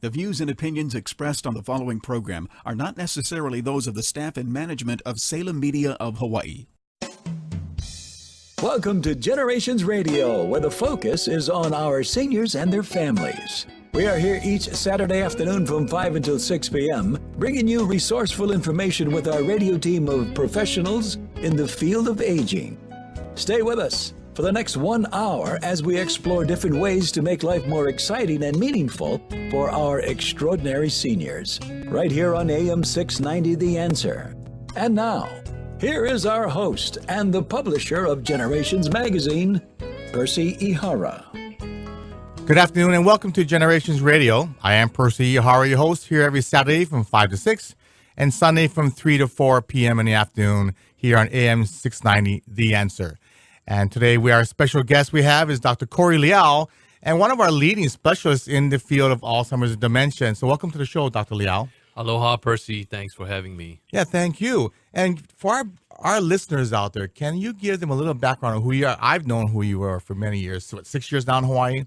The views and opinions expressed on the following program are not necessarily those of the staff and management of Salem Media of Hawaii. Welcome to Generations Radio, where the focus is on our seniors and their families. We are here each Saturday afternoon from 5 until 6 p.m., bringing you resourceful information with our radio team of professionals in the field of aging. Stay with us for the next 1 hour as we explore different ways to make life more exciting and meaningful for our extraordinary seniors, right here on AM 690 The Answer. And now, here is our host and the publisher of Generations Magazine, Percy Ihara. Good afternoon and welcome to Generations Radio. I am Percy Ihara, your host, here every Saturday from 5 to 6 and Sunday from 3 to 4 p.m. in the afternoon here on AM 690 The Answer. And today our special guest we have is Dr. Corey Liow, and one of our leading specialists in the field of Alzheimer's and dementia. And so welcome to the show, Dr. Liow. Aloha, Percy. Thanks for having me. Yeah, thank you. And for our listeners out there, can you give them a little background on who you are? I've known who you are for many years, so 6 years now in Hawaii.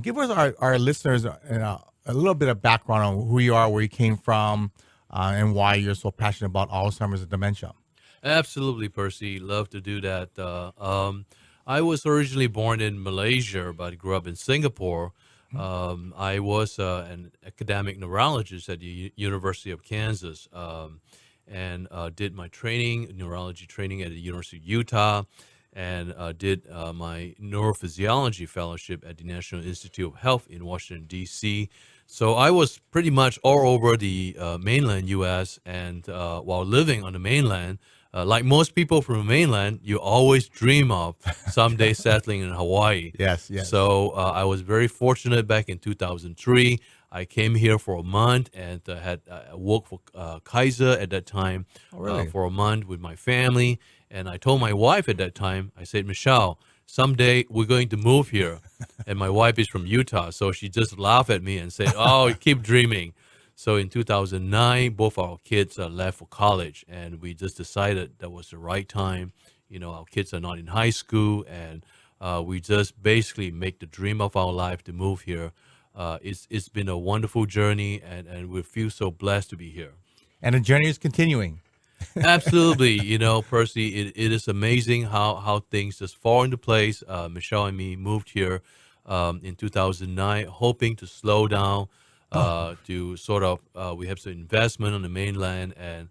Give us our listeners a little bit of background on who you are, where you came from, and why you're so passionate about Alzheimer's and dementia. Absolutely, Percy. Love to do that. I was originally born in Malaysia, but grew up in Singapore. I was an academic neurologist at the University of Kansas, and did my neurology training at the University of Utah, and did my neurophysiology fellowship at the National Institute of Health in Washington, D.C. So I was pretty much all over the mainland U.S., and while living on the mainland, like most people from the mainland, you always dream of someday settling in Hawaii. Yes. So I was very fortunate back in 2003. I came here for a month and had worked for Kaiser at that time. For a month with my family. And I told my wife at that time, I said, Michelle, someday we're going to move here. And my wife is from Utah, so she just laughed at me and said, oh, keep dreaming. So in 2009, both our kids left for college, and we just decided that was the right time. You know, our kids are not in high school, and we just basically make the dream of our life to move here. It's been a wonderful journey, and we feel so blessed to be here. And the journey is continuing. Absolutely. You know, Percy, it is amazing how things just fall into place. Michelle and me moved here in 2009, hoping to slow down, to sort of, we have some investment on the mainland, and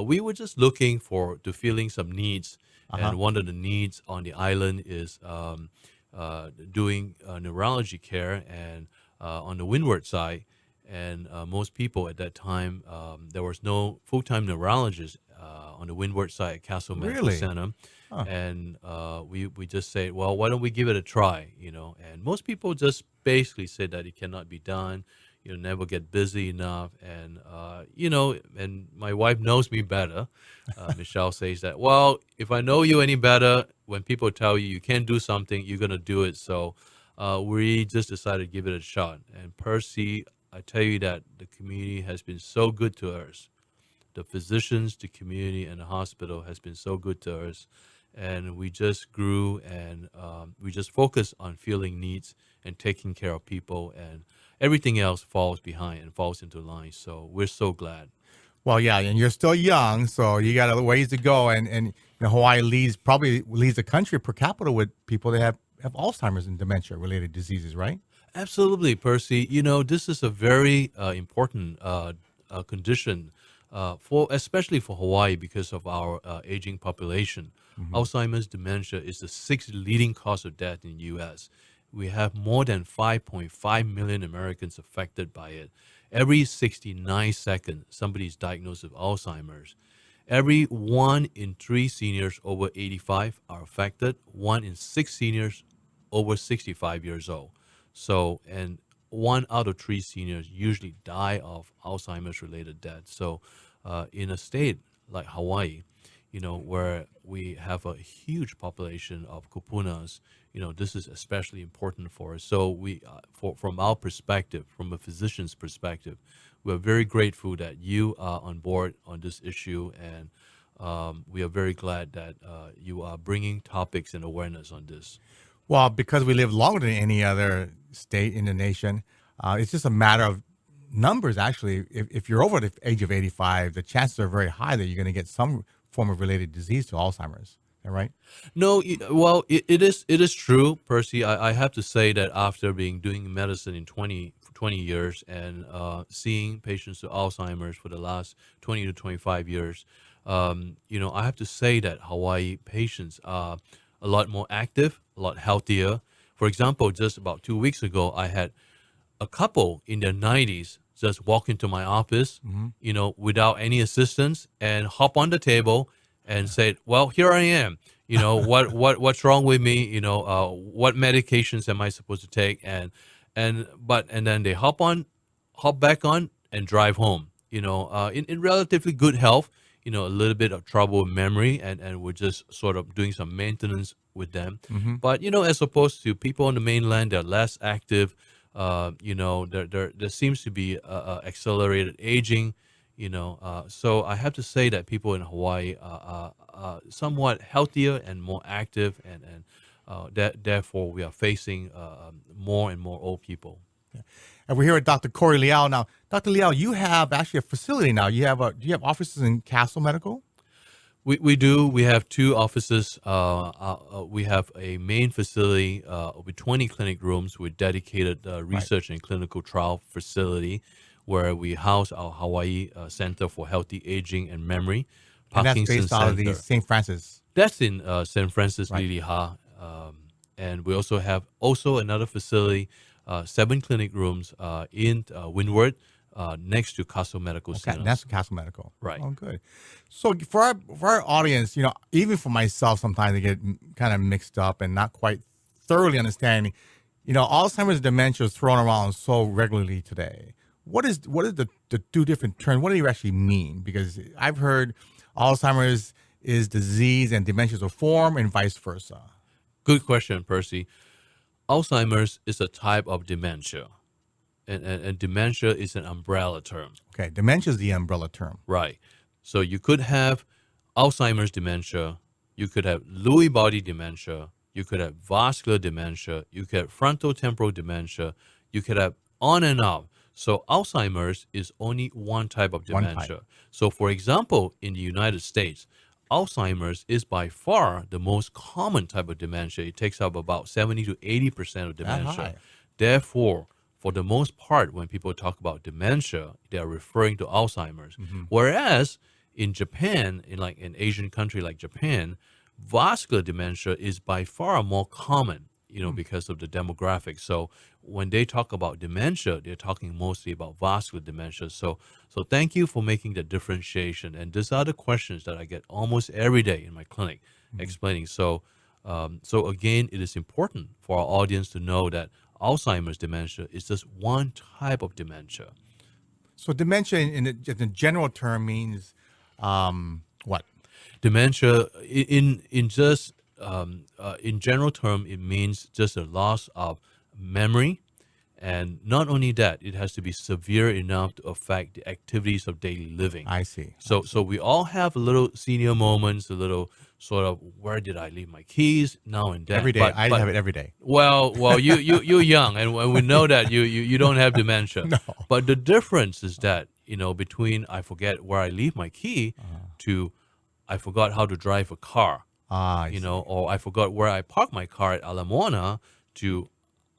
we were just looking to filling some needs. And one of the needs on the island is doing neurology care, and on the windward side. And most people at that time, there was no full-time neurologist on the windward side at Castle Medical Center. And we just say, well, why don't we give it a try, you know? And most people just basically say that it cannot be done. You'll never get busy enough. And, you know, and my wife knows me better. Michelle says that, well, if I know you any better, when people tell you you can't do something, you're going to do it. So we just decided to give it a shot. And Percy, I tell you that the community has been so good to us. The physicians, the community, and the hospital has been so good to us. And we just grew, and we just focus on filling needs and taking care of people, and everything else falls behind and falls into line. So we're so glad. Well, yeah, and you're still young, so you got a ways to go. And you know, Hawaii probably leads the country per capita with people that have Alzheimer's and dementia-related diseases, right? Absolutely, Percy. You know, this is a very important condition, especially for Hawaii, because of our aging population. Alzheimer's dementia is the sixth leading cause of death in the U.S. We have more than 5.5 million Americans affected by it. Every 69 seconds, somebody is diagnosed with Alzheimer's. Every 1 in 3 seniors over 85 are affected. 1 in 6 seniors over 65 years old. So, and 1 out of 3 seniors usually die of Alzheimer's-related death. So, in a state like Hawaii, you know, where we have a huge population of kupunas, you know, this is especially important for us. So we, from our perspective, from a physician's perspective, we're very grateful that you are on board on this issue, and we are very glad that you are bringing topics and awareness on this. Well, because we live longer than any other state in the nation, it's just a matter of numbers, actually, if you're over the age of 85, the chances are very high that you're going to get some form of related disease to Alzheimer's. Is that right? No, well, it is true, Percy. I have to say that after doing medicine in 20 years and seeing patients with Alzheimer's for the last 20 to 25 years, I have to say that Hawaii patients are a lot more active, a lot healthier. For example, just about 2 weeks ago, I had a couple in their 90s just walk into my office, without any assistance and hop on the table and said, "Well, here I am. What's wrong with me? What medications am I supposed to take?" And then they hop back on and drive home. In relatively good health. A little bit of trouble with memory, and we're just sort of doing some maintenance with them. But as opposed to people on the mainland, they're less active. There seems to be accelerated aging. So I have to say that people in Hawaii are somewhat healthier and more active, and therefore we are facing more and more old people. Yeah. And we're here with Dr. Corey Liow. Now, Dr. Liow, you have actually a facility now. Do you have offices in Castle Medical? We do. We have two offices. We have a main facility with 20 clinic rooms with dedicated research and clinical trial facility where we house our Hawaii Center for Healthy Aging and Memory. And that's based out of the St. Francis. That's in St. Francis, Liliha. And we also have another facility, 7 clinic rooms in Windward, next to Castle Medical Center. Next to Castle Medical. Right. Oh, good. So for our audience, even for myself, sometimes they get kind of mixed up and not quite thoroughly understanding. Alzheimer's and dementia is thrown around so regularly today. What is the two different terms? What do you actually mean? Because I've heard Alzheimer's is disease and dementia is a form, and vice versa. Good question, Percy. Alzheimer's is a type of dementia. And dementia is an umbrella term. Okay, dementia is the umbrella term. Right. So you could have Alzheimer's dementia, you could have Lewy body dementia, you could have vascular dementia, you could have frontotemporal dementia, you could have on and on. So Alzheimer's is only one type of dementia. So for example, in the United States, Alzheimer's is by far the most common type of dementia. It takes up about 70 to 80% of dementia. Therefore, for the most part, when people talk about dementia, they are referring to Alzheimer's. Whereas in Japan, in an Asian country like Japan, vascular dementia is by far more common, because of the demographics. So when they talk about dementia, they're talking mostly about vascular dementia. So thank you for making the differentiation. And these are the questions that I get almost every day in my clinic explaining. So again, it is important for our audience to know that Alzheimer's dementia is just one type of dementia. So dementia in the general term means what? Dementia in general term, it means just a loss of memory. And not only that, it has to be severe enough to affect the activities of daily living. I see. So we all have little senior moments, a little sort of, where did I leave my keys now and then? Every day. I have it every day. Well, you're young, and we know that you don't have dementia. No. But the difference is that, between I forget where I leave my key to I forgot how to drive a car, or I forgot where I parked my car at Ala Moana to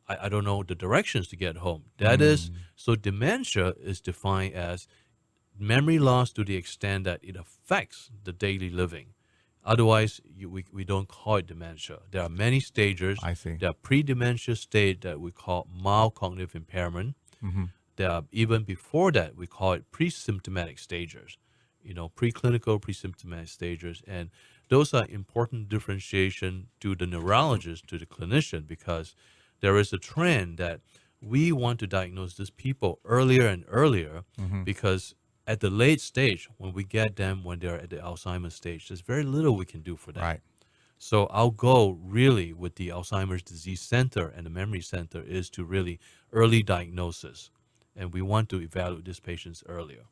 I don't know the directions to get home. That is, so dementia is defined as memory loss to the extent that it affects the daily living. Otherwise, we don't call it dementia. There are many stages. I see. There are pre-dementia stage that we call mild cognitive impairment. There are, even before that, we call it pre-symptomatic stages, preclinical pre-symptomatic stages. And those are important differentiation to the neurologist, to the clinician, because there is a trend that we want to diagnose these people earlier and earlier because at the late stage, when we get them when they're at the Alzheimer's stage, there's very little we can do for them. Right. So our goal really with the Alzheimer's Disease Center and the Memory Center is to really early diagnosis. And we want to evaluate these patients earlier.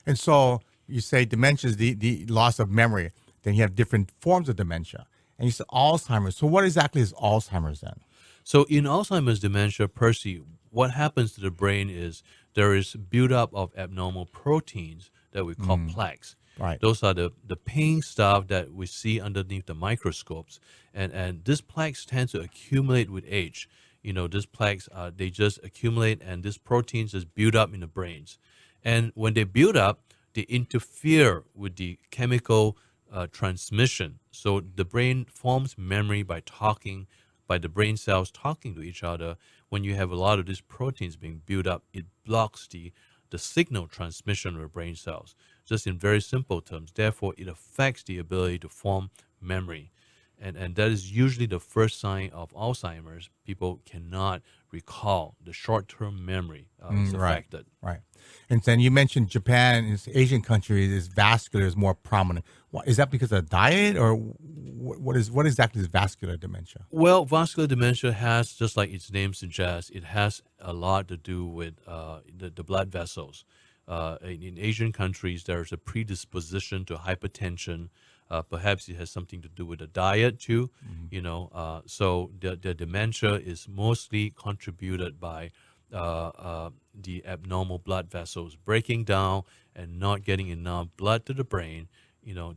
And so you say dementia is the loss of memory. Then you have different forms of dementia. And you said Alzheimer's. So what exactly is Alzheimer's then? So in Alzheimer's dementia, Percy, what happens to the brain is there is buildup of abnormal proteins that we call plaques. Right. Those are the pink stuff that we see underneath the microscopes, and these plaques tend to accumulate with age. These plaques they just accumulate, and these proteins just build up in the brains, and when they build up, they interfere with the chemical transmission. So the brain forms memory by talking, by the brain cells talking to each other. When you have a lot of these proteins being built up, it blocks the signal transmission of the brain cells, just in very simple terms. Therefore, it affects the ability to form memory. And that is usually the first sign of Alzheimer's. People cannot recall. The short-term memory is affected. Right. And then you mentioned Japan, and Asian countries, is vascular is more prominent. Is that because of diet, or what exactly is vascular dementia? Well, vascular dementia has, just like its name suggests, it has a lot to do with the blood vessels. In Asian countries, there's a predisposition to hypertension. Perhaps it has something to do with the diet too. So the dementia is mostly contributed by the abnormal blood vessels breaking down and not getting enough blood to the brain.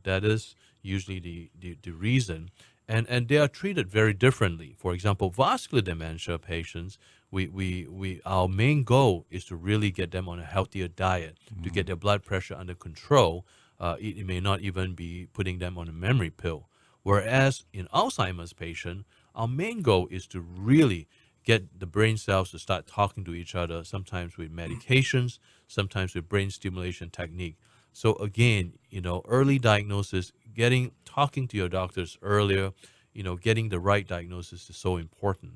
That is usually the reason. And they are treated very differently. For example, vascular dementia patients, our main goal is to really get them on a healthier diet, to get their blood pressure under control. It may not even be putting them on a memory pill. Whereas in Alzheimer's patient, our main goal is to really get the brain cells to start talking to each other, sometimes with medications, sometimes with brain stimulation technique. So again, early diagnosis, talking to your doctors earlier, getting the right diagnosis is so important.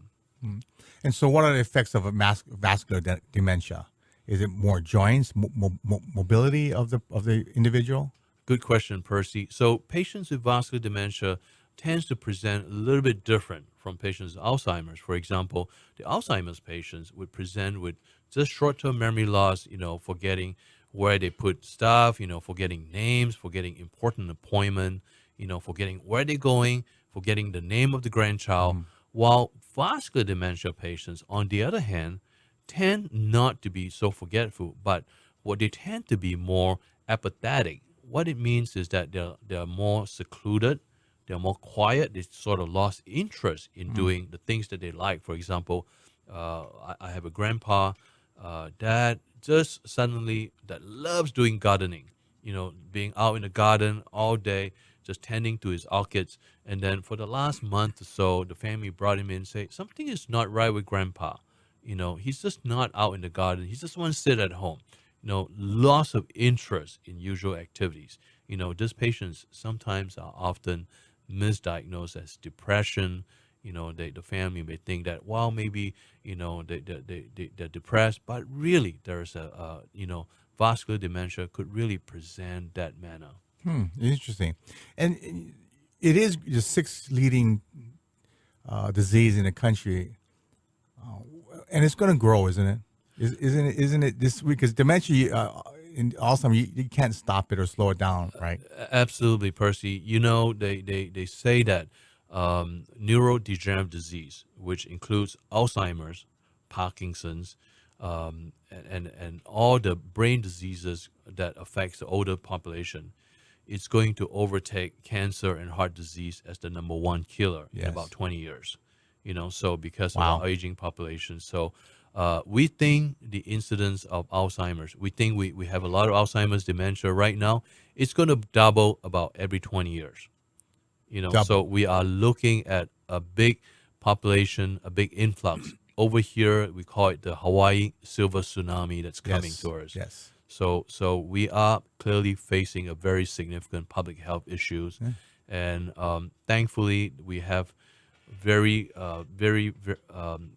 And so what are the effects of a vascular dementia? Is it more joints, mobility of the individual? Good question, Percy. So patients with vascular dementia tends to present a little bit different from patients with Alzheimer's. For example, the Alzheimer's patients would present with just short-term memory loss, forgetting where they put stuff, forgetting names, forgetting important appointment, forgetting where they're going, forgetting the name of the grandchild. While vascular dementia patients, on the other hand, tend not to be so forgetful, but what they tend to be more apathetic. What it means is that they're more secluded, they're more quiet, they sort of lost interest in doing the things that they like. For example, I have a grandpa that just suddenly that loves doing gardening, being out in the garden all day, just tending to his orchids. And then for the last month or so, the family brought him in and say, something is not right with grandpa. He's just not out in the garden. He just wants to sit at home. Loss of interest in usual activities. These patients sometimes are often misdiagnosed as depression. The family may think that, well, maybe, they're depressed, but really there's vascular dementia could really present that manner. Interesting. And it is the sixth leading disease in the country. And it's going to grow, isn't it? Isn't it this week? Because dementia, in Alzheimer's, you can't stop it or slow it down, right? Absolutely, Percy. They say that neurodegenerative disease, which includes Alzheimer's, Parkinson's, and all the brain diseases that affects the older population, it's going to overtake cancer and heart disease as the number one killer in about 20 years. So because of our aging population. So we think the incidence of Alzheimer's, we think we have a lot of Alzheimer's dementia right now. It's going to double about every 20 years. So we are looking at a big population, a big influx. Over here, we call it the Hawaii silver tsunami that's coming to us. Yes. So we are clearly facing a very significant public health issues. And thankfully, we have very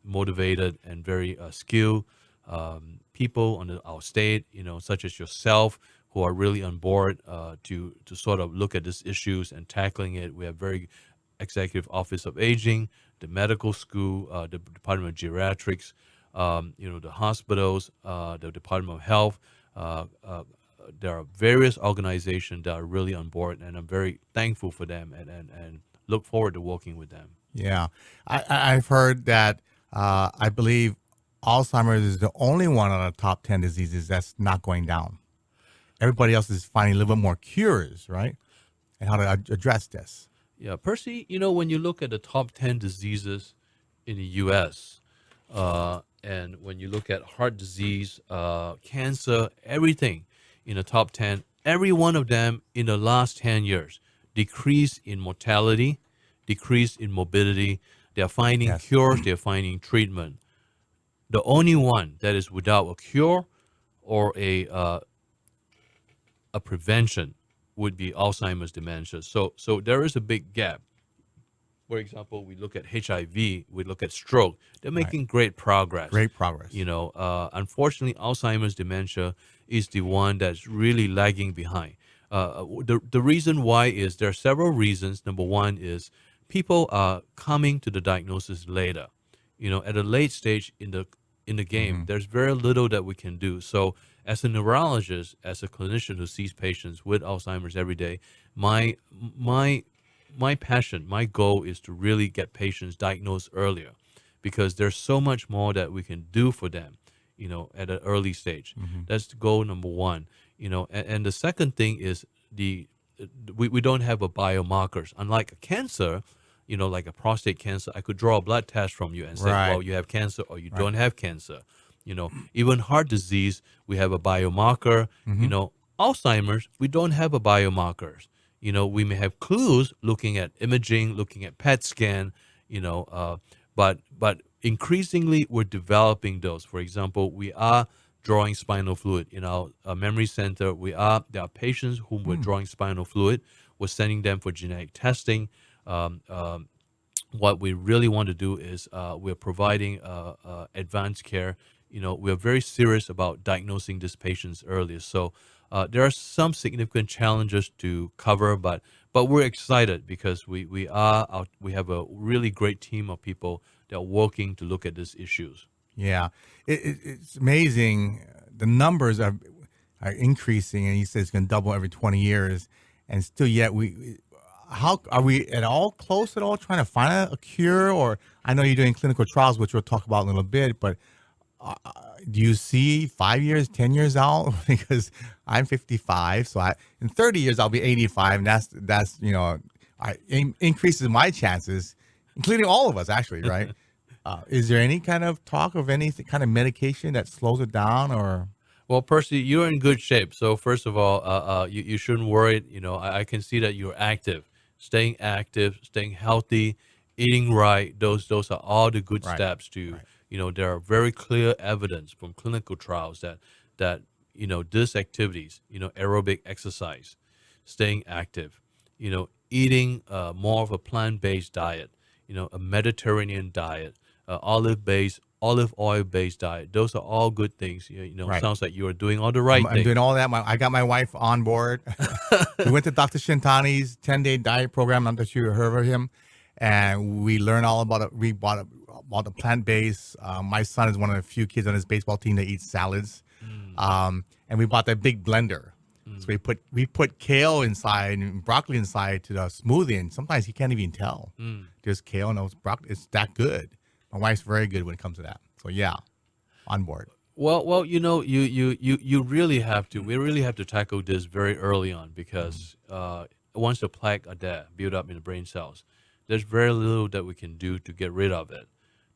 motivated and very skilled people on our state, such as yourself, who are really on board to sort of look at these issues and tackling it. We have very Executive Office of Aging, the medical school, the Department of Geriatrics, the hospitals, the Department of Health. There are various organizations that are really on board, and I'm very thankful for them and look forward to working with them. Yeah. I've heard that I believe Alzheimer's is the only one of the top 10 diseases that's not going down. Everybody else is finding a little bit more cures, right? And how to address this. Yeah, Percy, when you look at the top 10 diseases in the U.S., and when you look at heart disease, cancer, everything in the top 10, every one of them in the last 10 years decrease in mortality, decrease in morbidity. They're finding cures, they're finding treatment. The only one that is without a cure or a prevention would be Alzheimer's dementia. So there is a big gap. For example, we look at HIV, we look at stroke. They're making great progress. Great progress. Unfortunately, Alzheimer's dementia is the one that's really lagging behind. The reason why is there are several reasons. Number one is people are coming to the diagnosis later. At a late stage in the game, there's very little that we can do. So as a neurologist, as a clinician who sees patients with Alzheimer's every day, my passion, my goal is to really get patients diagnosed earlier, because there's so much more that we can do for them, at an early stage. That's goal number one. And the second thing is we don't have a biomarkers. Unlike a cancer, like a prostate cancer, I could draw a blood test from you and say, well, you have cancer or you don't have cancer. Even heart disease, we have a biomarker. Alzheimer's, we don't have a biomarkers. We may have clues looking at imaging, looking at PET scan, but increasingly we're developing those. For example, we are drawing spinal fluid in our memory center. There are patients whom we're drawing spinal fluid. We're sending them for genetic testing. What we really want to do is we're providing advanced care. We're very serious about diagnosing these patients earlier. So there are some significant challenges to cover, but we're excited because we have a really great team of people that are working to look at these issues. Yeah, it's amazing. The numbers are increasing, and he says it's going to double every 20 years, and still yet how are we at all close at all trying to find a cure? Or I know you're doing clinical trials, which we'll talk about in a little bit, but do you see 5 years, 10 years out? Because I'm 55, so in 30 years I'll be 85, and that's increases my chances, including all of us actually, right? Is there any kind of talk of any kind of medication that slows it down, or? Well, Percy, you're in good shape. So first of all, you shouldn't worry. I can see that you're active, staying healthy, eating right. Those are all the good steps to. There are very clear evidence from clinical trials that these activities, aerobic exercise, staying active, eating more of a plant-based diet, a Mediterranean diet, olive oil-based diet. Those are all good things. Sounds like you are doing all the right things. I'm doing all that. I got my wife on board. We went to Dr. Shintani's 10-day diet program. I'm not sure you heard of him. And we learned all about it. We bought about the plant-based. My son is one of the few kids on his baseball team that eats salads. And we bought that big blender. So we put kale inside and broccoli inside to the smoothie, and sometimes you can't even tell. There's kale and those broccoli. It's that good. My wife's very good when it comes to that. So yeah, on board. Well, you really have to. We really have to tackle this very early on, because once the plaque are there, built up in the brain cells, there's very little that we can do to get rid of it.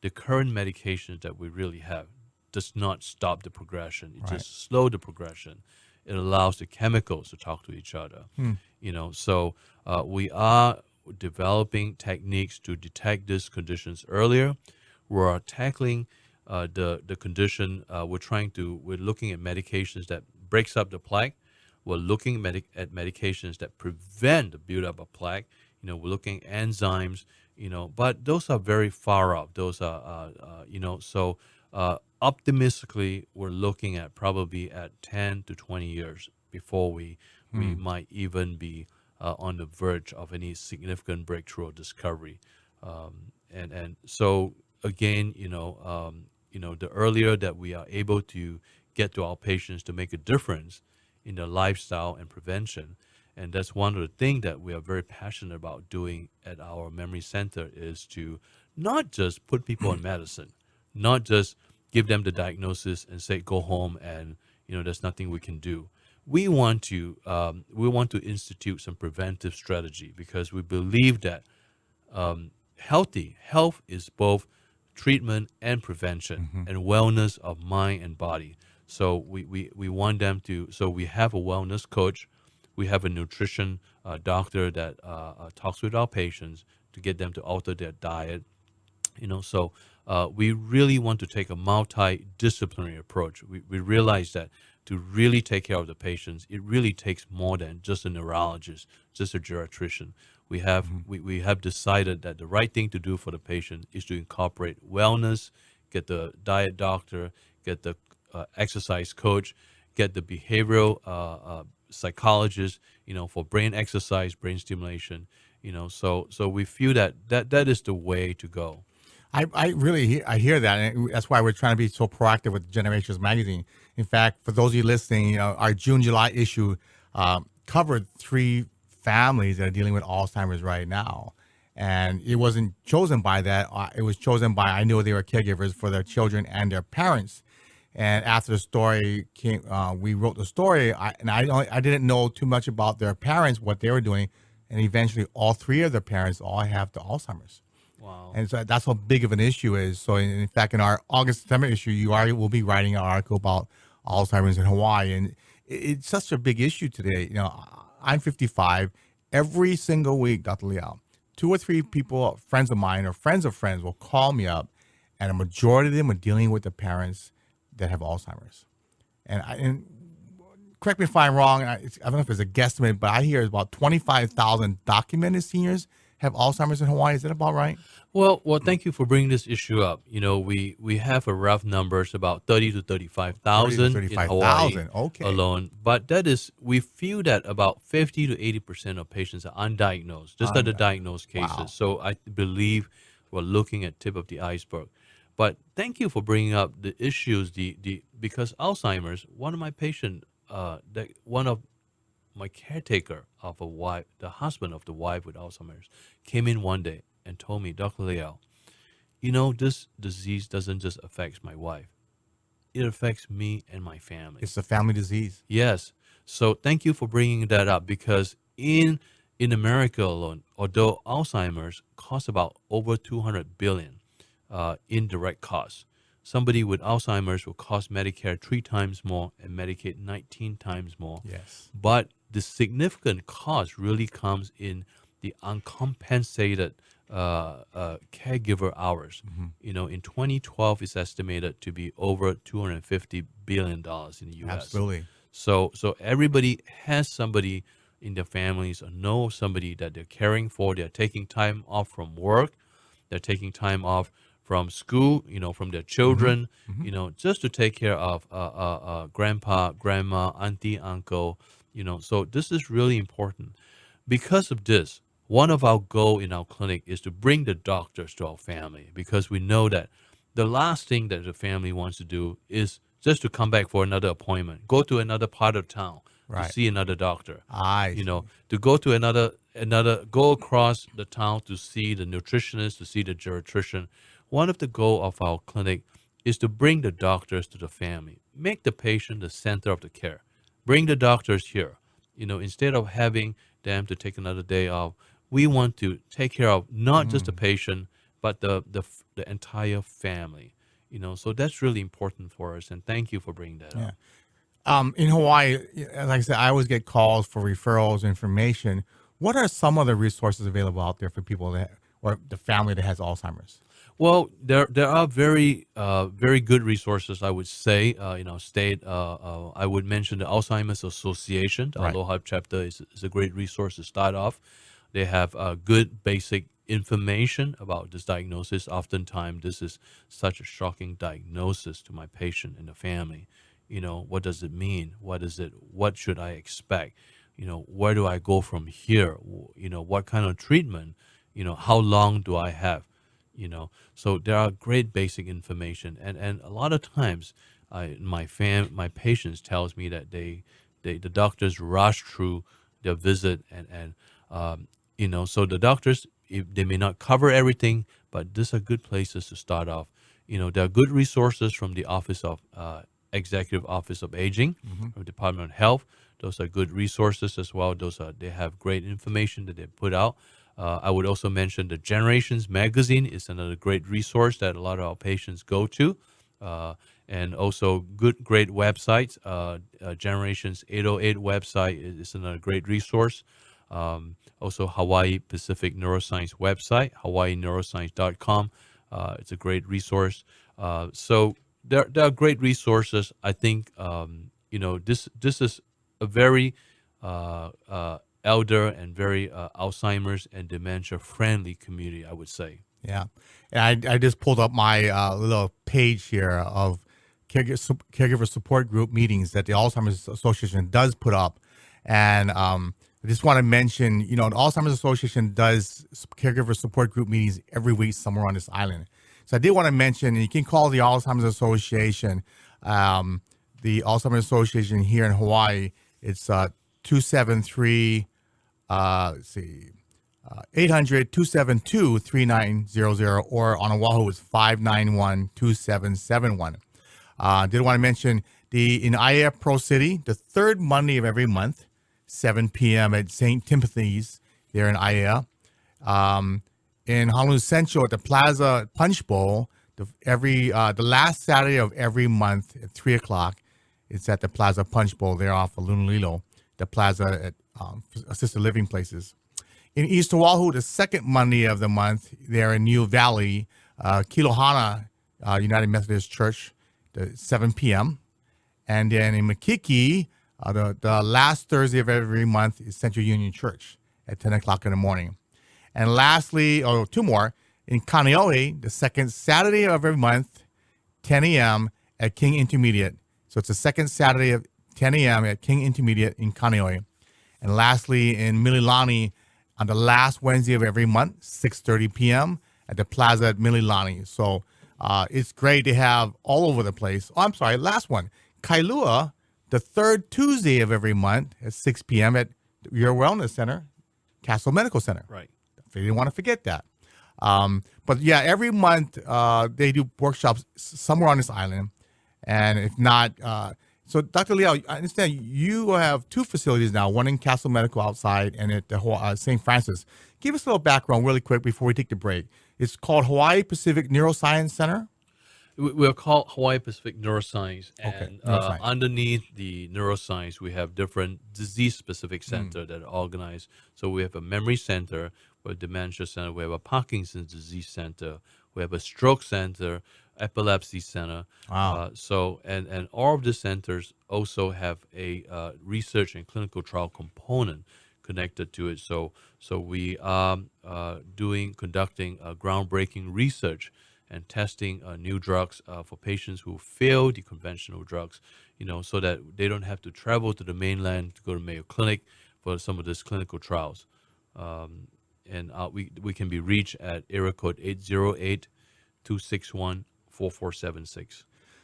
The current medications that we really have does not stop the progression. It just slows the progression. It allows the chemicals to talk to each other. So we are developing techniques to detect these conditions earlier. We're tackling the condition. We're looking at medications that breaks up the plaque. We're looking at medications that prevent the buildup of plaque. We're looking at enzymes, but those are very far off. Those are, so optimistically, we're looking at probably at 10 to 20 years before we might even be on the verge of any significant breakthrough or discovery. And so again, the earlier that we are able to get to our patients to make a difference in their lifestyle and prevention. And that's one of the things that we are very passionate about doing at our memory center, is to not just put people on medicine, not just give them the diagnosis and say go home and there's nothing we can do. We want to institute some preventive strategy because we believe that health is both treatment and prevention and wellness of mind and body. So we want them to. So we have a wellness coach, we have a nutrition doctor that talks with our patients to get them to alter their diet. So we really want to take a multidisciplinary approach. We realize that to really take care of the patients, it really takes more than just a neurologist, just a geriatrician. We have decided that the right thing to do for the patient is to incorporate wellness, get the diet doctor, get the exercise coach, get the behavioral psychologist, for brain exercise, brain stimulation. So we feel that is the way to go. I really I hear that, and that's why we're trying to be so proactive with Generations Magazine. In fact, for those of you listening, our June-July issue covered 3 families that are dealing with Alzheimer's right now, and it wasn't chosen by that. It was chosen by I knew they were caregivers for their children and their parents. And after the story came, we wrote the story, I didn't know too much about their parents, what they were doing, and eventually all 3 of their parents all have the Alzheimer's. Wow. And so that's how big of an issue is. So in fact, in our August-September issue, will be writing an article about Alzheimer's in Hawaii. And it's such a big issue today. I'm 55. Every single week, Dr. Liow, 2 or 3 people, friends of mine or friends of friends, will call me up, and a majority of them are dealing with the parents that have Alzheimer's. And correct me if I'm wrong, I don't know if it's a guesstimate, but I hear about 25,000 documented seniors have Alzheimer's in Hawaii. Is that about right? Well, thank you for bringing this issue up. We have a rough numbers about 30 to 35,000 in Hawaii okay. alone. But we feel that about 50 to 80% of patients are undiagnosed. Just are the diagnosed cases. Wow. So I believe we're looking at tip of the iceberg. But thank you for bringing up the issues. Because Alzheimer's, one of my patients, one of my caretaker of a wife, the husband of the wife with Alzheimer's, came in one day and told me, Dr. Liow, this disease doesn't just affect my wife. It affects me and my family. It's a family disease. Yes. So thank you for bringing that up because in America alone, although Alzheimer's costs about over $200 billion in direct costs, somebody with Alzheimer's will cost Medicare 3 times more and Medicaid 19 times more. Yes. But the significant cost really comes in the uncompensated caregiver hours. In 2012, it's estimated to be over $250 billion in the U.S. Absolutely. So everybody has somebody in their families or know somebody that they're caring for. They're taking time off from work. They're taking time off from school, from their children, just to take care of grandpa, grandma, auntie, uncle, So this is really important. Because of this, one of our goals in our clinic is to bring the doctors to our family because we know that the last thing that the family wants to do is just to come back for another appointment, go to another part of town to see another doctor. To go to go across the town to see the nutritionist, to see the geriatrician. One of the goals of our clinic is to bring the doctors to the family, make the patient the center of the care. Bring the doctors here. Instead of having them to take another day off, we want to take care of not just the patient, but the entire family. So that's really important for us. And thank you for bringing that up. In Hawaii, like I said, I always get calls for referrals, information. What are some of the resources available out there for people or the family that has Alzheimer's? Well, there are very good resources, I would say, in our state. I would mention the Alzheimer's Association. The Aloha chapter is a great resource to start off. They have good basic information about this diagnosis. Oftentimes, this is such a shocking diagnosis to my patient and the family. What does it mean? What is it? What should I expect? Where do I go from here? What kind of treatment? How long do I have? So there are great basic information, and a lot of times, my patients tells me that the doctors rush through their visit, and so the doctors, they may not cover everything, but these are good places to start off. there are good resources from the Office of Executive Office of Aging, from Department of Health. Those are good resources as well. They have great information that they put out. I would also mention the Generations magazine is another great resource that a lot of our patients go to, and also great websites. Generations 808 website is another great resource. Also, Hawaii Pacific Neuroscience website, hawaiineuroscience.com. It's a great resource. So there are great resources. I think this is a very elder and very Alzheimer's and dementia friendly community, I would say. Yeah. And I just pulled up my little page here of caregiver support group meetings that the Alzheimer's Association does put up. And I just want to mention, the Alzheimer's Association does caregiver support group meetings every week somewhere on this island. So I did want to mention, and you can call the Alzheimer's Association, the Alzheimer's Association here in Hawaii. It's 273, 800-272-3900, or on Oahu, it's 591-2771. Did want to mention in Aiea Pro City, the third Monday of every month, 7 p.m. at St. Timothy's there in Aiea. In Honolulu Central at the Plaza Punch Bowl, the last Saturday of every month at 3 o'clock, it's at the Plaza Punch Bowl there off of Lunalilo, the Plaza at assisted living places. In East Oahu, the second Monday of the month, there in New Valley, Kilohana United Methodist Church, 7 p.m. And then in Makiki, the last Thursday of every month is Central Union Church at 10 o'clock in the morning. And lastly, two more, in Kaneohe, the second Saturday of every month, 10 a.m. at King Intermediate. So it's the second Saturday of 10 a.m. at King Intermediate in Kaneohe. And lastly, in Mililani, on the last Wednesday of every month, 6:30 p.m. at the Plaza at Mililani. So it's great to have all over the place. Oh, I'm sorry, last one. Kailua, the third Tuesday of every month at 6 p.m. at your Wellness Center, Castle Medical Center. Right. They didn't want to forget that. But yeah, every month they do workshops somewhere on this island. And if not, so Dr. Liow, I understand you have two facilities now, one in Castle Medical outside and at the St. Francis. Give us a little background really quick before we take the break. It's called Hawaii Pacific Neuroscience Center. We're called Hawaii Pacific Neuroscience, and Okay, neuroscience. underneath the neuroscience, we have different disease-specific centers that are organized. So we have a memory center, we have a dementia center, we have a Parkinson's disease center, we have a stroke center, epilepsy center. Wow. And all of the centers also have a research and clinical trial component connected to it. So we are conducting groundbreaking research and testing new drugs for patients who fail the conventional drugs, so that they don't have to travel to the mainland to go to Mayo Clinic for some of these clinical trials. And we can be reached at area code 808-261-4476.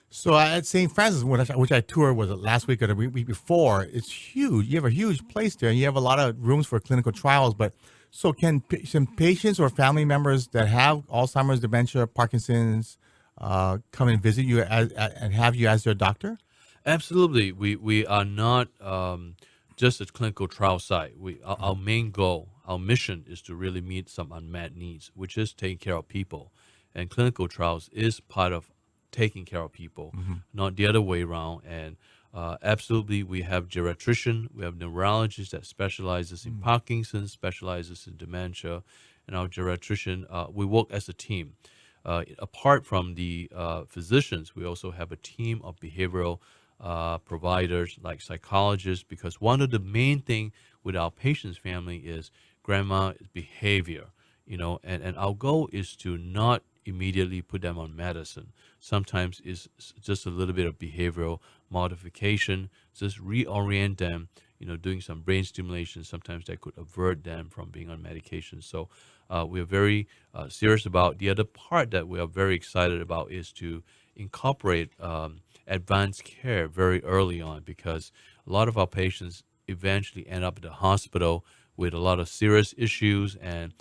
So at St. Francis, which I toured, was it last week or the week before? It's huge. You have a huge place there, and you have a lot of rooms for clinical trials. But so can some patients or family members that have Alzheimer's, dementia, Parkinson's come and visit you and have you as their doctor? Absolutely. We are not just a clinical trial site. Our main goal, our mission is to really meet some unmet needs, which is taking care of people. And clinical trials is part of taking care of people, not the other way around. And absolutely, we have geriatrician, we have neurologists that specializes in Parkinson's, specializes in dementia, and our geriatrician, we work as a team. Apart from the physicians, we also have a team of behavioral providers like psychologists, because one of the main thing with our patient's family is grandma's behavior, and our goal is to not immediately put them on medicine. Sometimes it's just a little bit of behavioral modification, just reorient them, doing some brain stimulation. Sometimes that could avert them from being on medication. So we are very serious about. The other part that we are very excited about is to incorporate advanced care very early on, because a lot of our patients eventually end up at the hospital with a lot of serious issues, and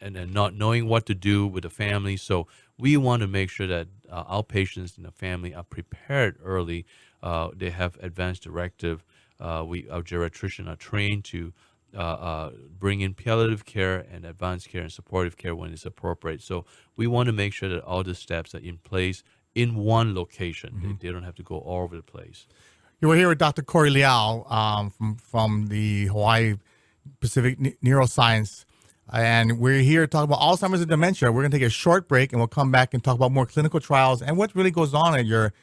and then not knowing what to do with the family. So we want to make sure that our patients and the family are prepared early. They have advanced directive. Our geriatrician are trained to bring in palliative care and advanced care and supportive care when it's appropriate. So we want to make sure that all the steps are in place in one location. They don't have to go all over the place. You were here with Dr. Corey Liow from the Hawaii Pacific Neuroscience, and we're here to talk about Alzheimer's and dementia. We're going to take a short break, and we'll come back and talk about more clinical trials and what really goes on at your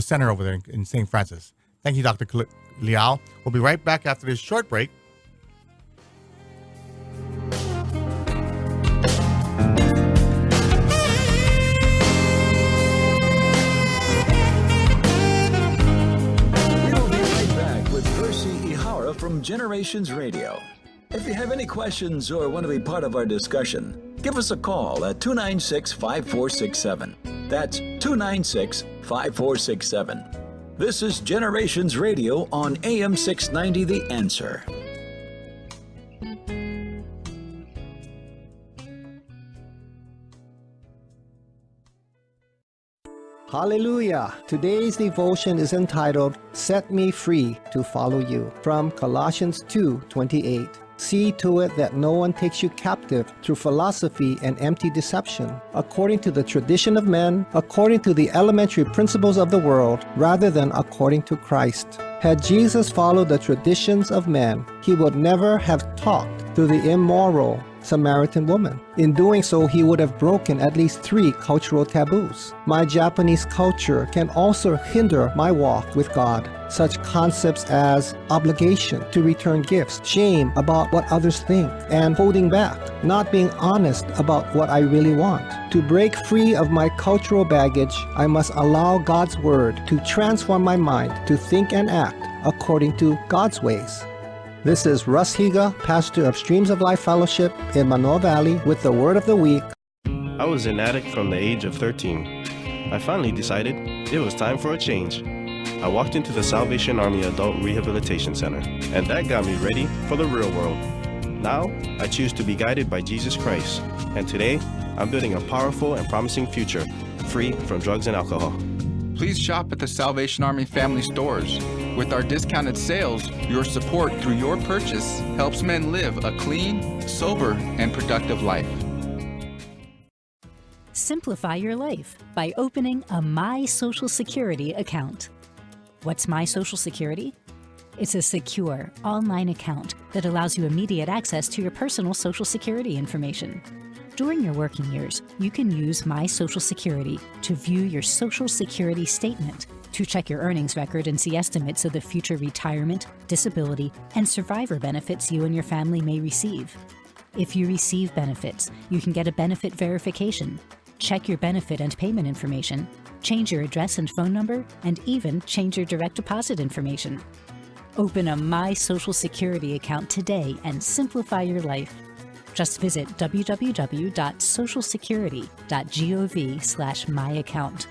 center over there in St. Francis. Thank you, Dr. Liow. We'll be right back after this short break. Percy Ihara from Generations Radio. If you have any questions or want to be part of our discussion, give us a call at 296-5467. That's 296-5467. This is Generations Radio on AM 690 The Answer. Hallelujah! Today's devotion is entitled, Set Me Free to Follow You, from Colossians 2:28. See to it that no one takes you captive through philosophy and empty deception, according to the tradition of men, according to the elementary principles of the world, rather than according to Christ. Had Jesus followed the traditions of men, he would never have talked to the immoral Samaritan woman. In doing so, he would have broken at least 3 cultural taboos. My Japanese culture can also hinder my walk with God. Such concepts as obligation to return gifts, shame about what others think, and holding back, not being honest about what I really want. To break free of my cultural baggage, I must allow God's word to transform my mind to think and act according to God's ways. This is Russ Higa, pastor of Streams of Life Fellowship in Manoa Valley, with the Word of the Week. I was an addict from the age of 13. I finally decided it was time for a change. I walked into the Salvation Army Adult Rehabilitation Center, and that got me ready for the real world. Now, I choose to be guided by Jesus Christ, and today, I'm building a powerful and promising future, free from drugs and alcohol. Please shop at the Salvation Army family stores. With our discounted sales, your support through your purchase helps men live a clean, sober, and productive life. Simplify your life by opening a My Social Security account. What's My Social Security? It's a secure, online account that allows you immediate access to your personal Social Security information. During your working years, you can use My Social Security to view your Social Security statement, to check your earnings record and see estimates of the future retirement, disability, and survivor benefits you and your family may receive. If you receive benefits, you can get a benefit verification, check your benefit and payment information, change your address and phone number, and even change your direct deposit information. Open a My Social Security account today and simplify your life. Just visit www.socialsecurity.gov/myaccount.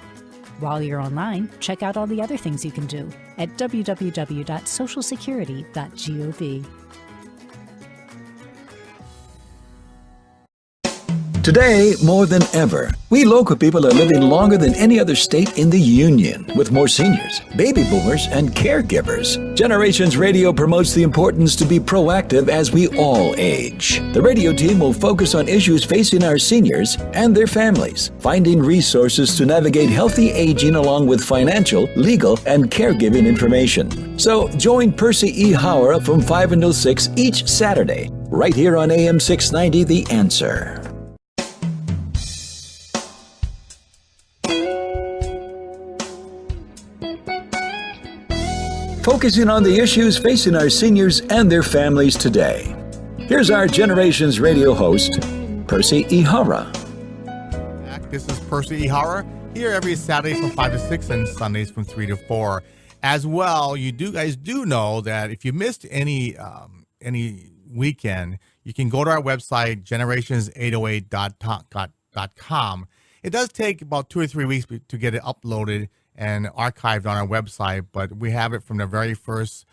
While you're online, check out all the other things you can do at www.socialsecurity.gov. Today, more than ever, we local people are living longer than any other state in the Union, with more seniors, baby boomers, and caregivers. Generations Radio promotes the importance to be proactive as we all age. The radio team will focus on issues facing our seniors and their families, finding resources to navigate healthy aging along with financial, legal, and caregiving information. So join Percy Ihara from 5 until 6 each Saturday, right here on AM 690 The Answer. Focusing on the issues facing our seniors and their families today. Here's our Generations Radio host, Percy Ihara. This is Percy Ihara, here every Saturday from 5 to 6 and Sundays from 3 to 4. As well, you guys do know that if you missed any weekend, you can go to our website, generations808.com. It does take about 2 or 3 weeks to get it uploaded and archived on our website, but we have it from the very first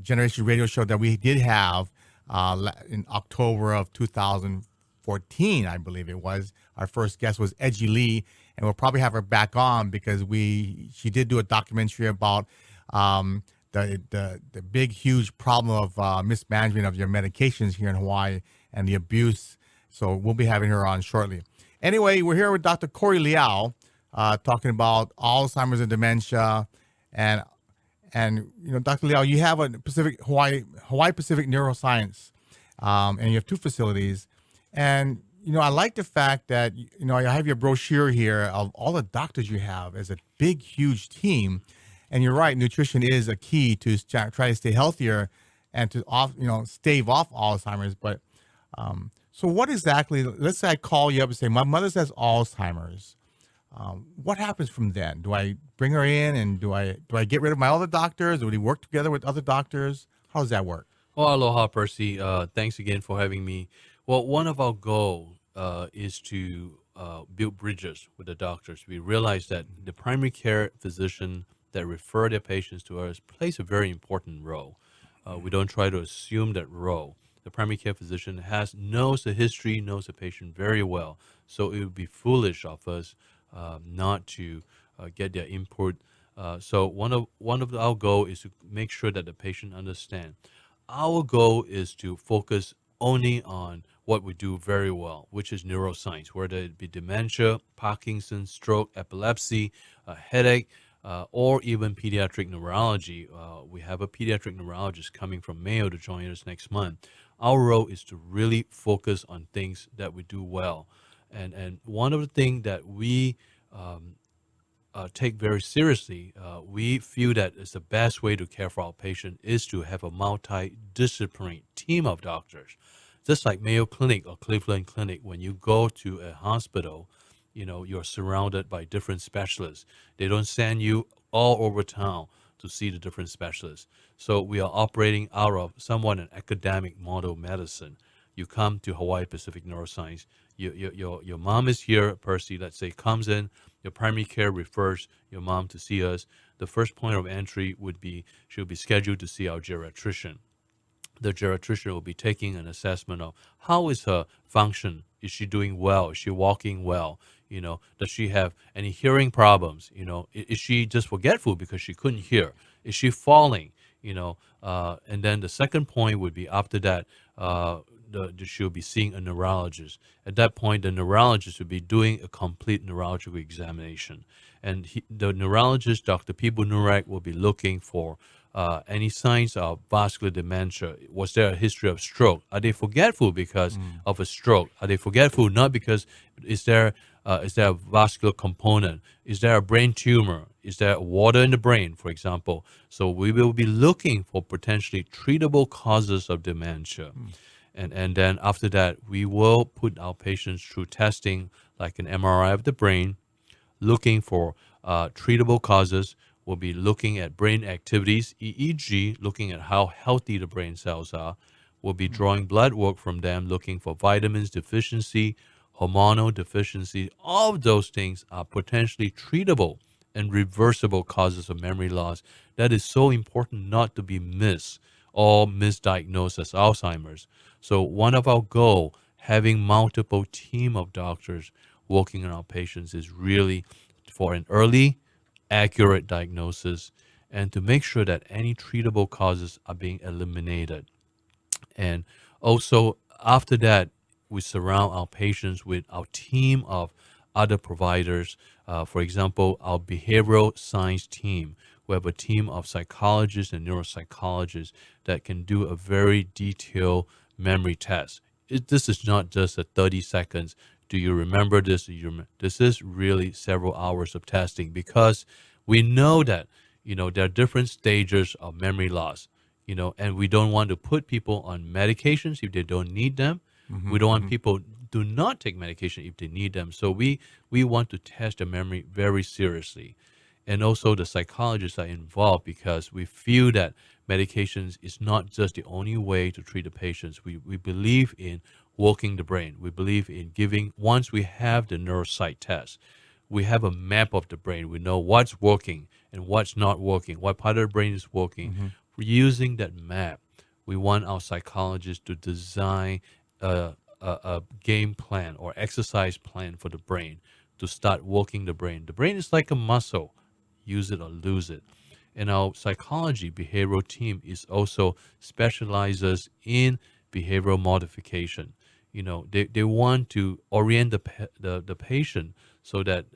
Generation Radio show that we did have in October of 2014, I believe it was. Our first guest was Edgy Lee, and we'll probably have her back on because she did do a documentary about the big, huge problem of mismanagement of your medications here in Hawaii and the abuse. So we'll be having her on shortly. Anyway, we're here with Dr. Corey Liow, talking about Alzheimer's and dementia. And Dr. Liow, you have a Hawaii Pacific Neuroscience, and you have 2 facilities. And, I like the fact that, I have your brochure here of all the doctors you have as a big, huge team. And you're right, nutrition is a key to try to stay healthier and to stave off Alzheimer's. But so what exactly, let's say I call you up and say, my mother has Alzheimer's. What happens from then? Do I bring her in and do I get rid of my other doctors? Do we work together with other doctors? How does that work? Well, aloha, Percy. Thanks again for having me. Well, one of our goals is to build bridges with the doctors. We realize that the primary care physician that refer their patients to us plays a very important role. We don't try to assume that role. The primary care physician knows the history, knows the patient very well. So it would be foolish of us not to get their input. So one of our goal is to make sure that the patient understand. Our goal is to focus only on what we do very well, which is neuroscience, whether it be dementia, Parkinson's, stroke, epilepsy, headache, or even pediatric neurology. We have a pediatric neurologist coming from Mayo to join us next month. Our role is to really focus on things that we do well. And one of the things that we take very seriously, we feel that it's the best way to care for our patient is to have a multidisciplinary team of doctors. Just like Mayo Clinic or Cleveland Clinic, when you go to a hospital, you're surrounded by different specialists. They don't send you all over town to see the different specialists. So we are operating out of somewhat an academic model of medicine. You come to Hawaii Pacific Neuroscience, your mom is here, Percy, let's say, comes in, your primary care refers your mom to see us. The first point of entry would be she'll be scheduled to see our geriatrician. The geriatrician will be taking an assessment of how is her function. Is she doing well? Is she walking well? Does she have any hearing problems? Is she just forgetful because she couldn't hear? Is she falling? And then the second point would be after that, she'll be seeing a neurologist. At that point, the neurologist will be doing a complete neurological examination. And the neurologist, Dr. Pibu Nurek, will be looking for any signs of vascular dementia. Was there a history of stroke? Are they forgetful because of a stroke? Are they forgetful not because is there a vascular component? Is there a brain tumor? Is there water in the brain, for example? So we will be looking for potentially treatable causes of dementia. And then after that, we will put our patients through testing like an MRI of the brain, looking for treatable causes. We'll be looking at brain activities, EEG, looking at how healthy the brain cells are. We'll be drawing blood work from them, looking for vitamins deficiency, hormonal deficiency. All of those things are potentially treatable and reversible causes of memory loss. That is so important not to be missed or misdiagnosed as Alzheimer's. So one of our goals, having multiple team of doctors working on our patients, is really for an early, accurate diagnosis and to make sure that any treatable causes are being eliminated. And also after that, we surround our patients with our team of other providers. For example, our behavioral science team. We have a team of psychologists and neuropsychologists that can do a very detailed memory test. This is not just a 30 seconds. Do you remember this? This is really several hours of testing because we know that, there are different stages of memory loss, and we don't want to put people on medications if they don't need them. We don't want people do not take medication if they need them. So we want to test the memory very seriously. And also the psychologists are involved because we feel that medications is not just the only way to treat the patients. We believe in working the brain. We believe in giving, once we have the neuropsych test, we have a map of the brain. We know what's working and what's not working, what part of the brain is working. Using that map, we want our psychologists to design a game plan or exercise plan for the brain to start working the brain. The brain is like a muscle, use it or lose it. And our psychology behavioral team is also specializes in behavioral modification. They want to orient the patient so that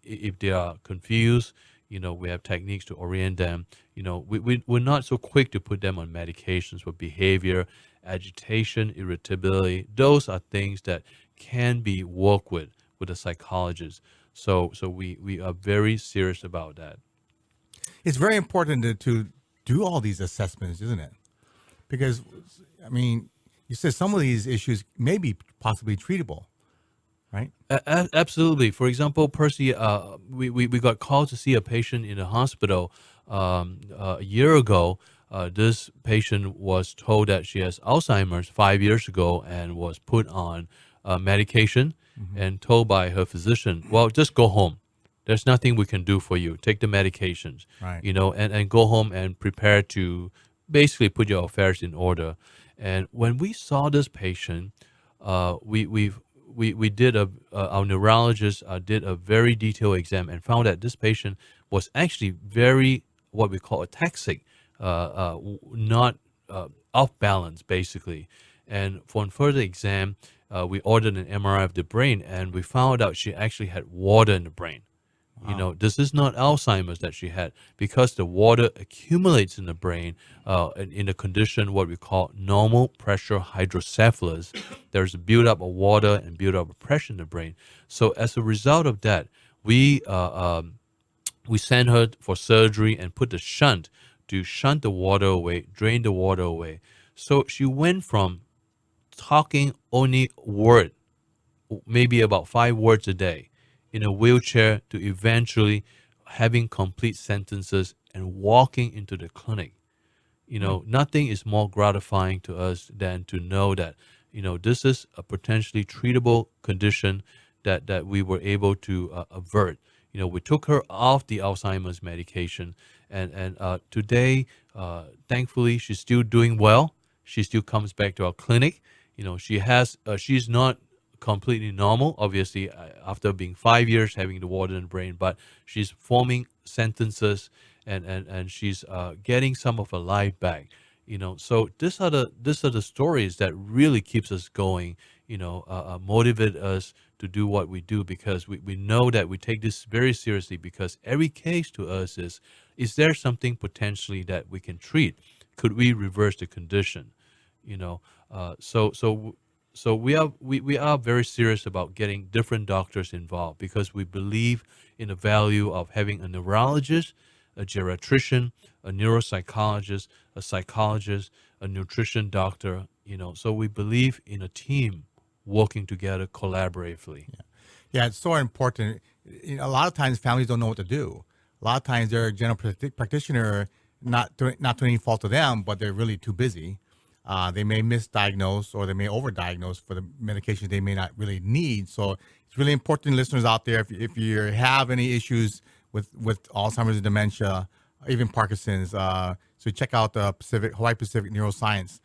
if they are confused, we have techniques to orient them. We're not so quick to put them on medications for behavior, agitation, irritability. Those are things that can be worked with a psychologist. So we are very serious about that. It's very important to do all these assessments, isn't it? Because, I mean, you said some of these issues may be possibly treatable, right? Absolutely. For example, Percy, we got called to see a patient in the hospital a year ago. This patient was told that she has Alzheimer's 5 years ago and was put on medication and told by her physician, well, just go home. There's nothing we can do for you. Take the medications, right. And go home and prepare to basically put your affairs in order. And when we saw this patient, we did our neurologist did a very detailed exam and found that this patient was actually very, what we call ataxic, not off balance, basically. And for further exam, we ordered an MRI of the brain, and we found out she actually had water in the brain. Wow. This is not Alzheimer's that she had, because the water accumulates in the brain in a condition what we call normal pressure hydrocephalus. There's a buildup of water and buildup of pressure in the brain. So as a result of that, we sent her for surgery and put the shunt to shunt the water away, drain the water away. So she went from talking only word, maybe about 5 words a day, in a wheelchair, to eventually having complete sentences and walking into the clinic. Nothing is more gratifying to us than to know that, this is a potentially treatable condition that we were able to avert. We took her off the Alzheimer's medication, and today, thankfully, she's still doing well. She still comes back to our clinic. She's not completely normal, obviously, after being 5 years having the water in the brain, but she's forming sentences and she's getting some of her life back. So these are the stories that really keeps us going, motivate us to do what we do, because we know that we take this very seriously, because every case to us is there something potentially that we can treat? Could we reverse the condition? So we are very serious about getting different doctors involved, because we believe in the value of having a neurologist, a geriatrician, a neuropsychologist, a psychologist, a nutrition doctor. So we believe in a team working together collaboratively. Yeah, it's so important. A lot of times families don't know what to do. A lot of times they're a general practitioner, not to any fault of them, but they're really too busy. They may misdiagnose, or they may overdiagnose for the medications they may not really need. So it's really important, listeners out there, if you have any issues with Alzheimer's and dementia, even Parkinson's, so check out the Hawaii Pacific Neuroscience.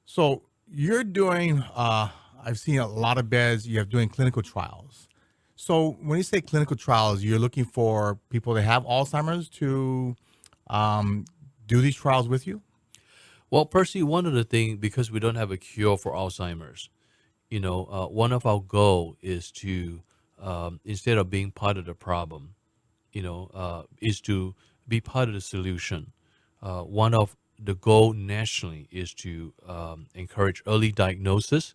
So you're doing, I've seen a lot of beds, you're doing clinical trials. So when you say clinical trials, you're looking for people that have Alzheimer's to do these trials with you? Well, Percy, one of the things, because we don't have a cure for Alzheimer's, one of our goal is to, instead of being part of the problem, is to be part of the solution. One of the goal nationally is to encourage early diagnosis,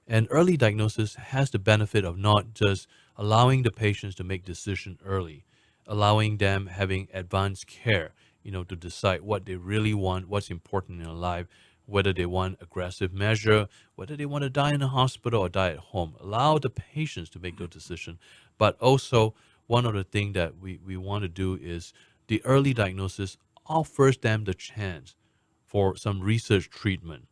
and early diagnosis has the benefit of not just allowing the patients to make decisions early, allowing them having advanced care, to decide what they really want, what's important in their life, whether they want aggressive measure, whether they want to die in a hospital or die at home. Allow the patients to make those decisions. But also, one of the things that we want to do is the early diagnosis offers them the chance for some research treatment,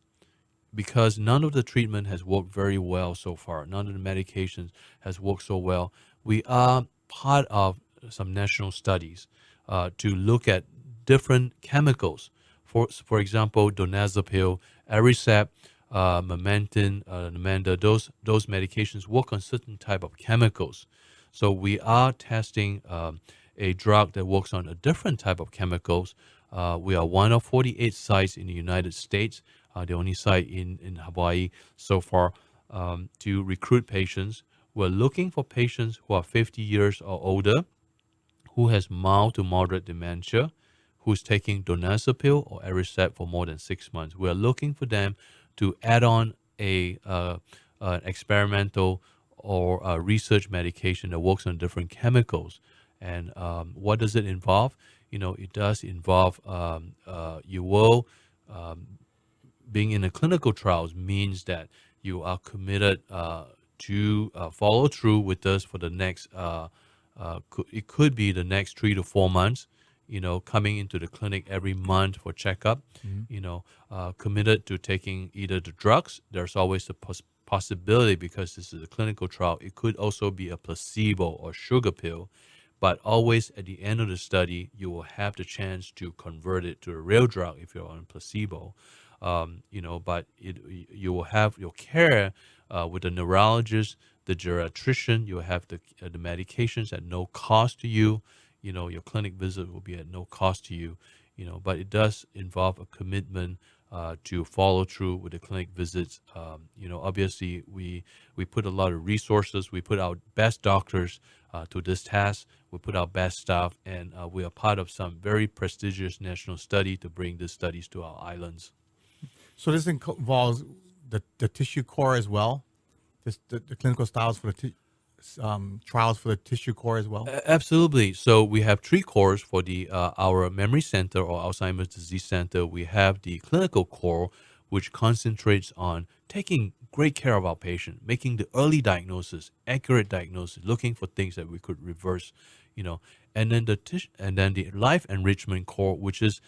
because none of the treatment has worked very well so far. None of the medications has worked so well. We are part of some national studies to look at different chemicals For example, donazepam, Aricept, Memantine, Namenda, those medications work on certain type of chemicals. So we are testing a drug that works on a different type of chemicals. We are one of 48 sites in the United States, the only site in Hawaii so far, to recruit patients. We're looking for patients who are 50 years or older, who has mild to moderate dementia, who's taking donazepam or Aricept for more than 6 months. We're looking for them to add on an experimental or a research medication that works on different chemicals. And what does it involve? It does involve you will being in a clinical trials means that you are committed to follow through with this for the next. It could be the next 3 to 4 months. Coming into the clinic every month for checkup. Committed to taking either the drugs. There's always a possibility because this is a clinical trial. It could also be a placebo or sugar pill. But always at the end of the study, you will have the chance to convert it to a real drug if you're on placebo. But you will have your care with the neurologist, the geriatrician. You will have the medications at no cost to you. Your clinic visit will be at no cost to you. But it does involve a commitment to follow through with the clinic visits. Obviously we put a lot of resources. We put our best doctors to this task. We put our best staff, and we are part of some very prestigious national study to bring these studies to our islands. So this involves the tissue core as well, the clinical trials for the tissue core as well. Absolutely. So we have 3 cores for the our memory center or Alzheimer's disease center. We have the clinical core, which concentrates on taking great care of our patient, making the early diagnosis, accurate diagnosis, looking for things that we could reverse, and then the life enrichment core, which is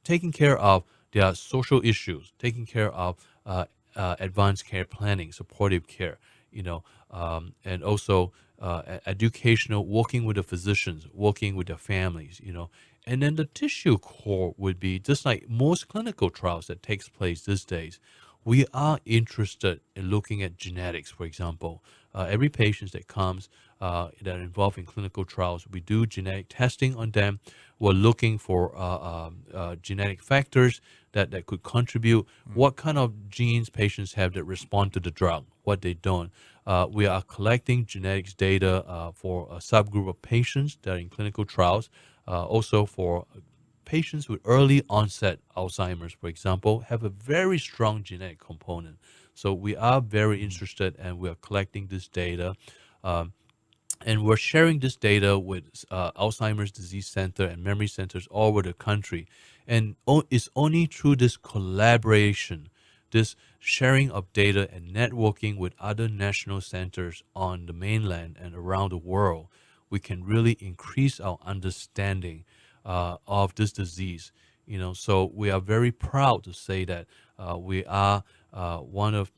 taking care of their social issues, taking care of advanced care planning, supportive care, and also educational, working with the physicians, working with their families, And then the tissue core would be just like most clinical trials that takes place these days. We are interested in looking at genetics, for example. Every patient that comes that are involved in clinical trials, we do genetic testing on them. We're looking for genetic factors that could contribute. What kind of genes patients have that respond to the drug, what they don't. We are collecting genetics data for a subgroup of patients that are in clinical trials, also for patients with early onset Alzheimer's, for example, have a very strong genetic component. So we are very interested, and we are collecting this data. And we're sharing this data with Alzheimer's Disease Center and memory centers all over the country. And it's only through this collaboration, this sharing of data and networking with other national centers on the mainland and around the world, we can really increase our understanding of this disease. So we are very proud to say that we are one of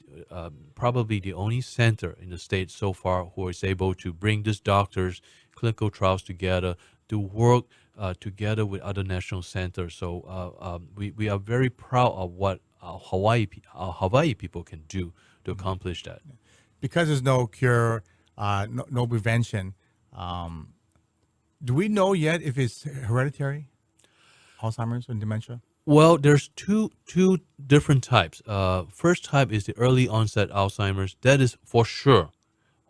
probably the only center in the state so far who is able to bring these doctors, clinical trials together to work together with other national centers. So we are very proud of what our Hawaii people can do to accomplish that. Because there's no cure, no prevention. Do we know yet if it's hereditary, Alzheimer's and dementia? Well, there's two different types. First type is the early onset Alzheimer's. That is for sure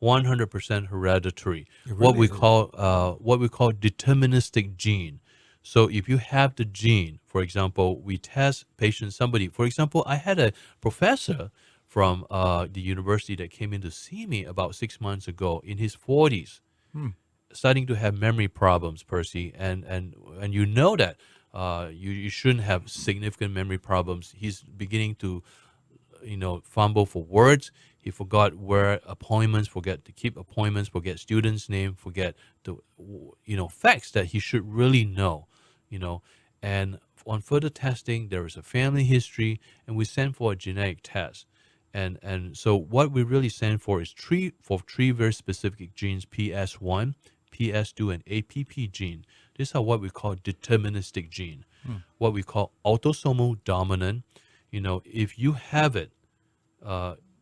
100% hereditary. What we call deterministic gene. So if you have the gene, for example, we test patients, for example, I had a professor from the university that came in to see me about 6 months ago in his 40s, starting to have memory problems, Percy, and you know that you shouldn't have significant memory problems. He's beginning to, fumble for words. He forgot where appointments, forget to keep appointments, forget students' name, forget the, facts that he should really know, And on further testing, there is a family history, and we send for a genetic test. And so what we really send for is three very specific genes, PS1, PS2, and APP gene. These are what we call deterministic gene. what we call autosomal dominant. If you have it,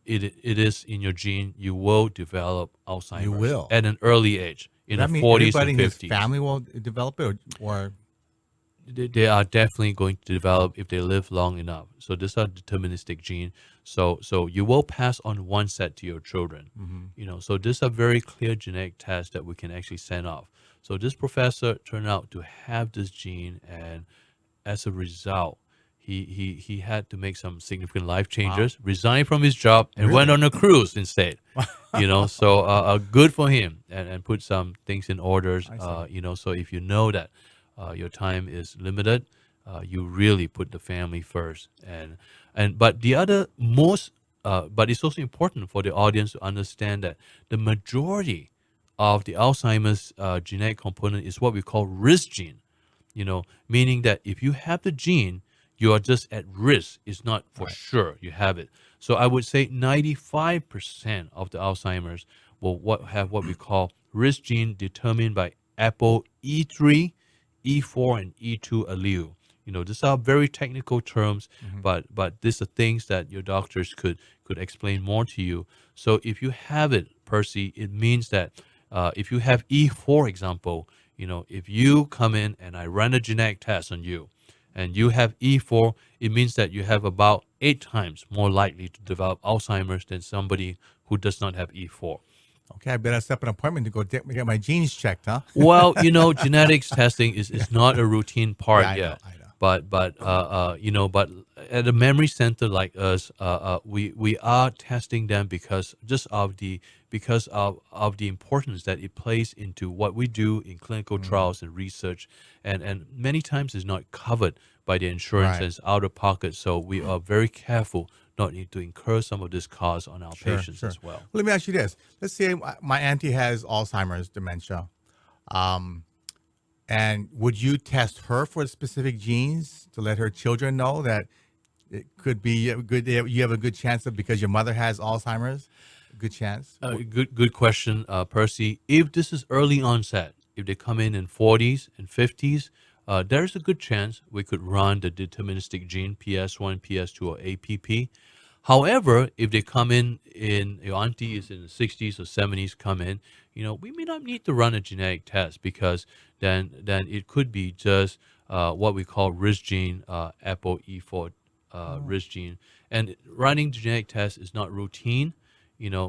it is in your gene. You will develop Alzheimer's. You will. At an early age, in the That mean 40s everybody and in his 50s. family will develop it, or They are definitely going to develop if they live long enough. So these are deterministic gene. So you will pass on one set to your children. So these are very clear genetic tests that we can actually send off. So this professor turned out to have this gene, and as a result, he had to make some significant life changes, resigned from his job, and went on a cruise instead. So good for him, and put some things in orders. So if you know that your time is limited, you really put the family first. But the other but it's also important for the audience to understand that the majority of the Alzheimer's genetic component is what we call risk gene. Meaning that if you have the gene, you are just at risk. It's not for sure you have it. So I would say 95% of the Alzheimer's will have what we call risk gene determined by ApoE3, E4, and E2 allele. These are very technical terms, but these are things that your doctors could explain more to you. So if you have it, Percy, it means that if you have E, for example, if you come in and I run a genetic test on you, and you have E4, it means that you have about 8 times more likely to develop Alzheimer's than somebody who does not have E4. okay, I better set up an appointment to go get my genes checked, huh? Well, genetics testing is not a routine part yet. I know. But at a memory center like us, we are testing them because of the importance that it plays into what we do in clinical trials and research, and many times is not covered by the insurance and it's out of pocket. So we are very careful not need to incur some of this cost on our patients as well. Let me ask you this. Let's say my auntie has Alzheimer's, dementia. And would you test her for specific genes to let her children know that it could be good? You have a good chance of, because your mother has Alzheimer's, good chance. Good question, Percy. If this is early onset, if they come in 40s and 50s, there's a good chance we could run the deterministic gene PS1, PS2, or APP. However, if they come in your auntie is in the 60s or 70s, come in, we may not need to run a genetic test, because then it could be just what we call risk gene, ApoE4 risk gene. And running genetic tests is not routine,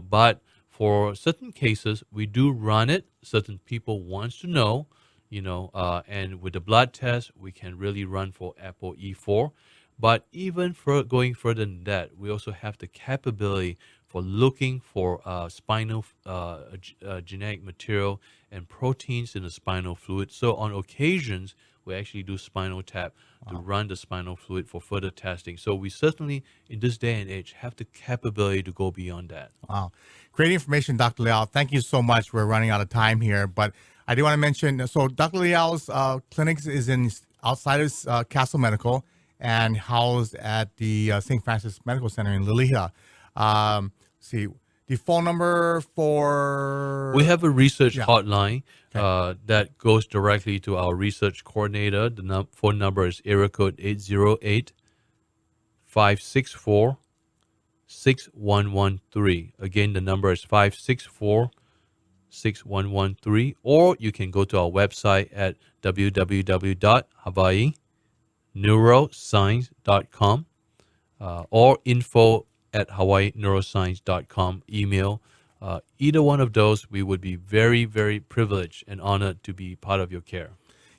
but for certain cases, we do run it. Certain people wants to know, and with the blood test, we can really run for ApoE4. But even for going further than that, we also have the capability for looking for spinal genetic material and proteins in the spinal fluid. So on occasions, we actually do spinal tap to run the spinal fluid for further testing. So we certainly, in this day and age, have the capability to go beyond that. Wow. Great information, Dr. Liow. Thank you so much. We're running out of time here, but I do want to mention, so Dr. Liow's clinics is outside of Castle Medical and housed at the St. Francis Medical Center in Liow. See, the phone number for... We have a research hotline that goes directly to our research coordinator. The phone number is area code 808-564-6113. Again, the number is 564-6113. Or you can go to our website at www.hawaiineuroscience.com or info@hawaiineuroscience.com email. Either one of those, we would be very, very privileged and honored to be part of your care.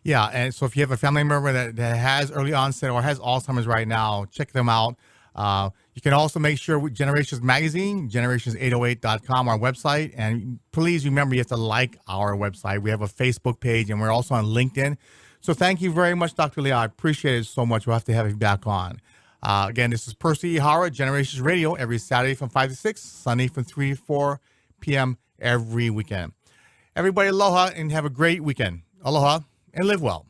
Yeah, and so if you have a family member that has early onset or has Alzheimer's right now, check them out. You can also make sure with Generations Magazine, generations808.com, our website. And please remember, you have to like our website. We have a Facebook page, and we're also on LinkedIn. So thank you very much, Dr. Liow. I appreciate it so much. We'll have to have you back on. Again, this is Percy Ihara, Generations Radio, every Saturday from 5 to 6, Sunday from 3 to 4 p.m. every weekend. Everybody, aloha, and have a great weekend. Aloha, and live well.